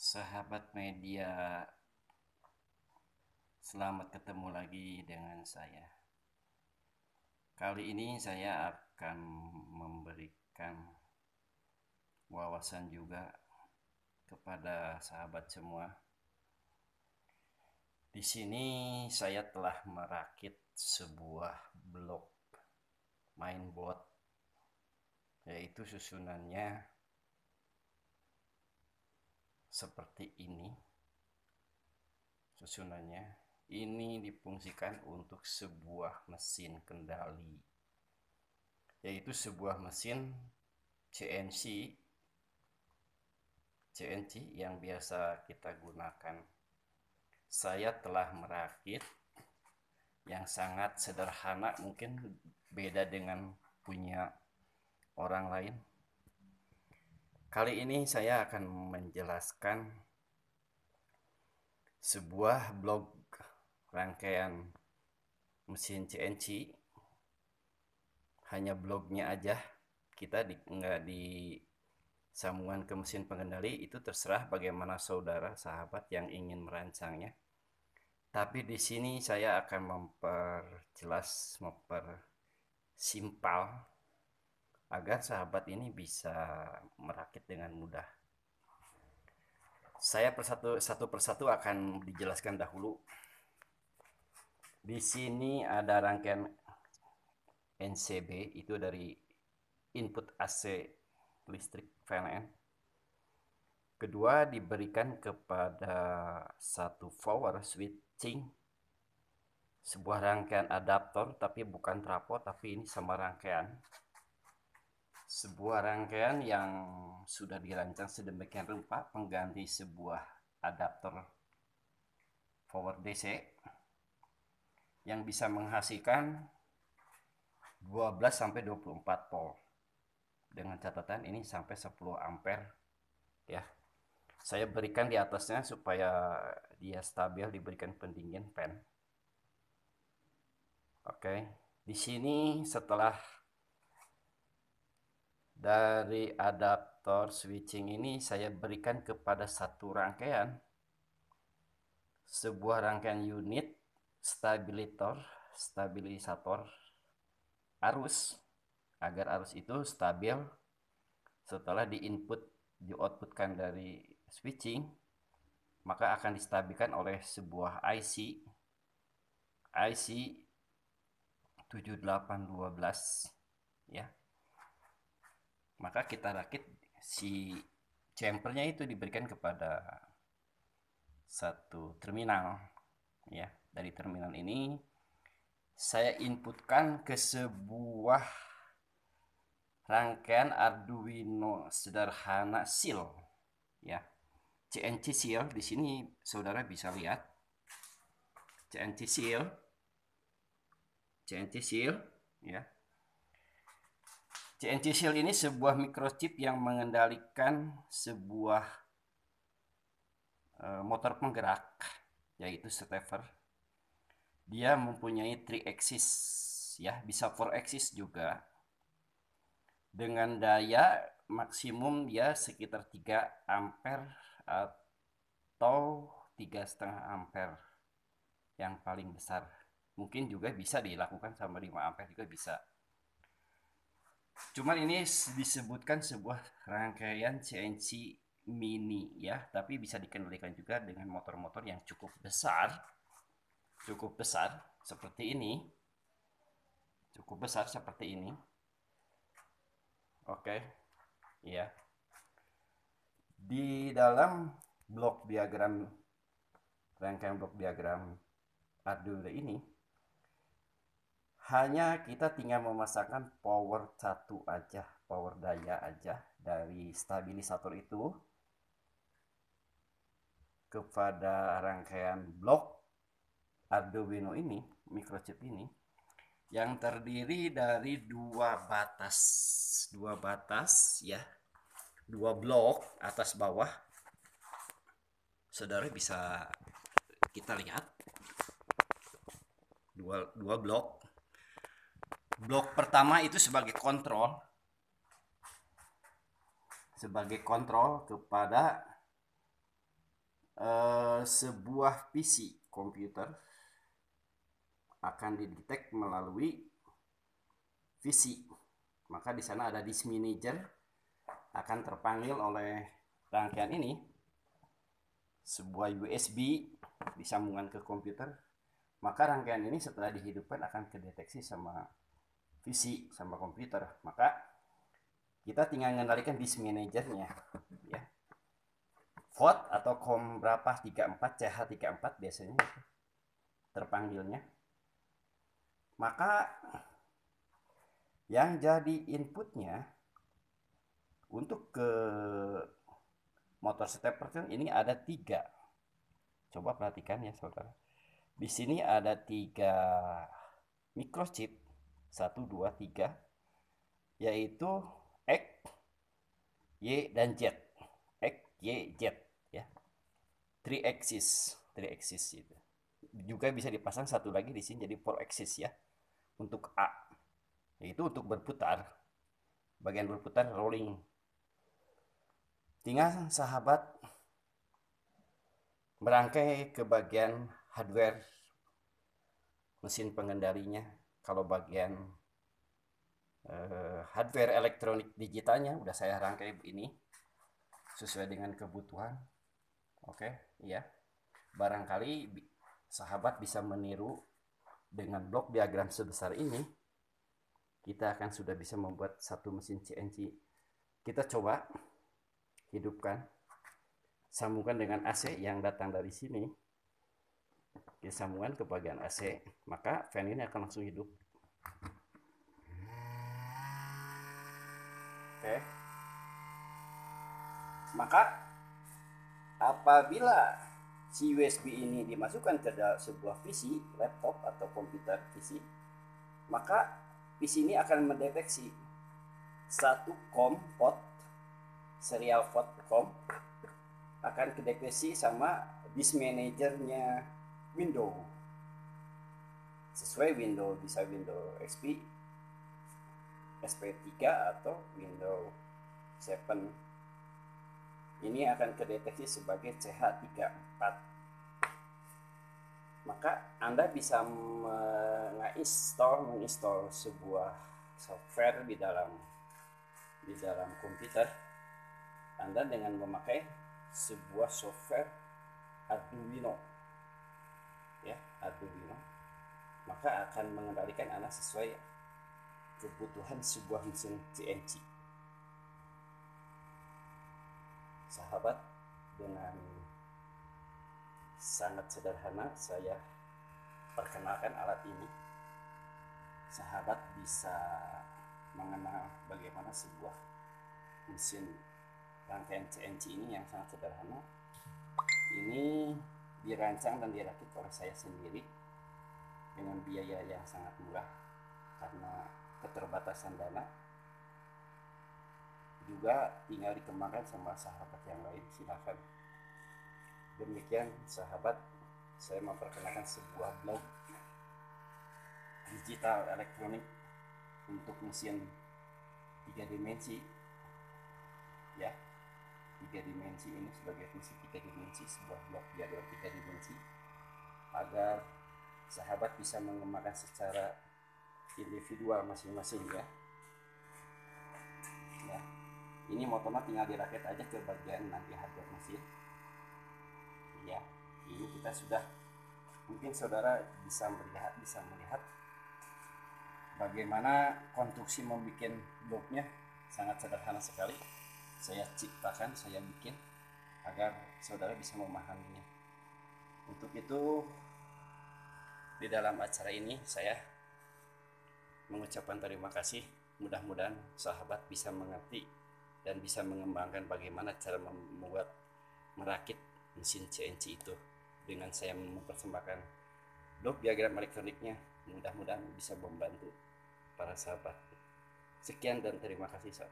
Sahabat media, selamat ketemu lagi dengan saya. Kali ini saya akan memberikan wawasan juga kepada sahabat semua. Di sini saya telah merakit sebuah blok mainboard, yaitu susunannya seperti ini. Susunannya ini difungsikan untuk sebuah mesin kendali, yaitu sebuah mesin CNC yang biasa kita gunakan. Saya telah merakit yang sangat sederhana, mungkin beda dengan punya orang lain. Kali ini saya akan menjelaskan sebuah blok rangkaian mesin CNC. Hanya bloknya aja, kita nggak di sambungan ke mesin pengendali. Itu terserah bagaimana saudara sahabat yang ingin merancangnya. Tapi di sini saya akan mempersimpel agar sahabat ini bisa merakit dengan mudah. Saya satu persatu akan dijelaskan dahulu. Di sini ada rangkaian NCB, itu dari input AC listrik PLN. Kedua, diberikan kepada satu power switching, sebuah rangkaian adaptor, tapi bukan trafo, tapi ini sama rangkaian. Sebuah rangkaian yang sudah dirancang sedemikian rupa pengganti sebuah adaptor power DC yang bisa menghasilkan 12-24 volt. Dengan catatan ini sampai 10 ampere ya. Saya berikan di atasnya supaya dia stabil, diberikan pendingin fan. Oke. Di sini setelah dari adaptor switching ini saya berikan kepada satu rangkaian sebuah rangkaian unit stabilisator arus, agar arus itu stabil. Setelah dioutputkan dari switching, maka akan distabilkan oleh sebuah IC 7812 ya. Maka kita rakit si chamfernya itu diberikan kepada satu terminal ya. Dari terminal ini saya inputkan ke sebuah rangkaian Arduino sederhana seal ya. CNC seal di sini saudara bisa lihat. CNC seal ya. CNC seal ini sebuah microchip yang mengendalikan sebuah motor penggerak, yaitu stepper. Dia mempunyai 3 axis ya, bisa 4 axis juga. Dengan daya maksimum dia sekitar 3 ampere atau 3,5 ampere yang paling besar. Mungkin juga bisa dilakukan sama 5 ampere juga bisa. Cuman ini disebutkan sebuah rangkaian CNC mini ya, tapi bisa dikendalikan juga dengan motor-motor yang cukup besar seperti ini. Oke ya. Di dalam rangkaian blok diagram Arduino ini hanya kita tinggal memasangkan power daya aja dari stabilisator itu kepada rangkaian blok Arduino ini, microchip ini, yang terdiri dari dua batas ya, 2 blok atas bawah. Saudara bisa kita lihat dua blok. Blok pertama itu sebagai kontrol kepada sebuah PC komputer akan didetek melalui VC. Maka di sana ada disk manager akan terpanggil oleh rangkaian ini, sebuah USB disambungkan ke komputer. Maka rangkaian ini setelah dihidupkan akan kedeteksi sama VC sama komputer. Maka kita tinggal mengendalikan disk manajernya, ya. VOD atau COM berapa 34 CH34 biasanya terpanggilnya. Maka yang jadi inputnya untuk ke motor stepper ini ada 3. Coba perhatikan ya saudara. Di sini ada 3 microchip, 1, 2, 3, yaitu X, Y, dan Z. X, Y, Z, ya. 3 axis itu. Juga bisa dipasang satu lagi di sini jadi 4 axis ya. Untuk A, yaitu untuk berputar. Bagian berputar rolling. Tinggal sahabat merangkai ke bagian hardware mesin pengendalinya. Kalau bagian hardware elektronik digitalnya udah saya rangkai ini sesuai dengan kebutuhan. Oke, ya. Barangkali sahabat bisa meniru dengan blok diagram sebesar ini. Kita akan sudah bisa membuat satu mesin CNC. Kita coba hidupkan, sambungkan dengan AC yang datang dari sini. Kita sambungkan ke bagian AC, maka fan ini akan langsung hidup. Oke. Maka apabila si USB ini dimasukkan ke dalam sebuah PC, laptop atau komputer PC, maka PC ini akan mendeteksi satu COM port, serial port COM akan kedeteksi sama disk manajernya Windows. Sesuai Windows, bisa Windows XP, SP3 atau Windows 7. Ini akan kedeteksi sebagai CH34. Maka Anda bisa menginstall sebuah software di dalam komputer Anda dengan memakai sebuah software Arduino, ya, Arduino. Maka akan mengendalikan Anda sesuai kebutuhan sebuah mesin CNC. Sahabat, dengan sangat sederhana saya perkenalkan alat ini. Sahabat bisa mengenal bagaimana sebuah mesin rangkaian CNC ini yang sangat sederhana. Ini dirancang dan dirakit oleh saya sendiri dengan biaya yang sangat murah karena keterbatasan dana. Juga tinggal dikembangkan sama sahabat yang lain, silakan. Demikian sahabat, saya memperkenalkan sebuah blog digital elektronik untuk mesin 3 dimensi, ya. 3 dimensi ini sebagai mesin 3 dimensi, sebuah blok diagram 3 dimensi, agar sahabat bisa mengembangkan secara individual masing-masing, ya. Ini motornya tinggal dirakit aja ke bagian nanti hardware mesin, ya. Ini kita sudah, mungkin saudara bisa melihat bagaimana konstruksi membuat bloknya sangat sederhana sekali. Saya ciptakan, saya bikin agar saudara bisa memahaminya. Untuk itu di dalam acara ini saya mengucapkan terima kasih. Mudah-mudahan sahabat bisa mengerti dan bisa mengembangkan bagaimana cara merakit mesin CNC itu dengan saya mempersembahkan blok diagram elektroniknya. Mudah-mudahan bisa membantu para sahabat. Sekian dan terima kasih.